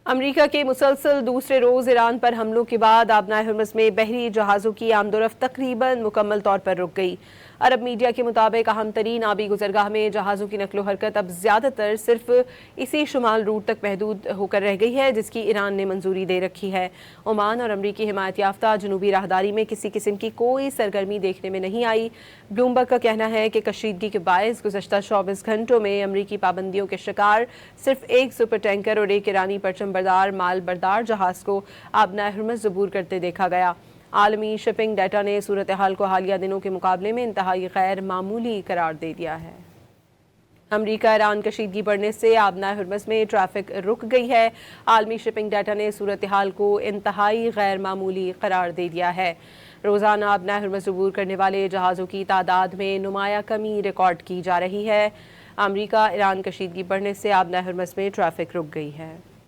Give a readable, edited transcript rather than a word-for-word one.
अमरीका के मुसलसल दूसरे रोज़ ईरान पर हमलों के बाद आबनाए हुर्मुज़ में बहरी जहाज़ों की आमदोरफ्त तकरीबन मुकम्मल तौर पर रुक गई। अरब मीडिया के मुताबिक अहम तरीन आबी गुजरगाह में जहाज़ों की नकलो हरकत अब ज़्यादातर सिर्फ इसी शुमाल रूट तक महदूद होकर रह गई है जिसकी ईरान ने मंजूरी दे रखी है। ओमान और अमरीकी हिमायत याफ्ता जनूबी राहदारी में किसी किस्म की कोई सरगर्मी देखने में नहीं आई। ब्लूमबर्ग का कहना है कि कशीदगी के बायस गुज़श्ता 24 घंटों में अमरीकी पाबंदियों के शिकार सिर्फ एक सुपर टैंकर और एक ईरानी परचम बरदार माल बरदार जहाज़ को आबनाए हुर्मुज़ ज़बूर करते देखा गया। आलमी शिपिंग डाटा ने सूरत हाल को हालिया दिनों के मुकाबले में इंतहाई गैर मामूली करार दे दिया है। अमरीका ईरान कशीदगी बढ़ने से आबनाए हुर्मुज़ में ट्रैफिक रुक गई है। आलमी शिपिंग डाटा ने सूरत हाल को इंतहाई गैर मामूली करार दे दिया है। रोज़ाना आबनाए हुर्मुज़ अबूर करने वाले जहाज़ों की तादाद में नुमाया कमी रिकॉर्ड की जा रही है। अमरीका ईरान कशीदगी बढ़ने से आबनाए हुर्मुज़ में ट्रैफिक रुक गई है।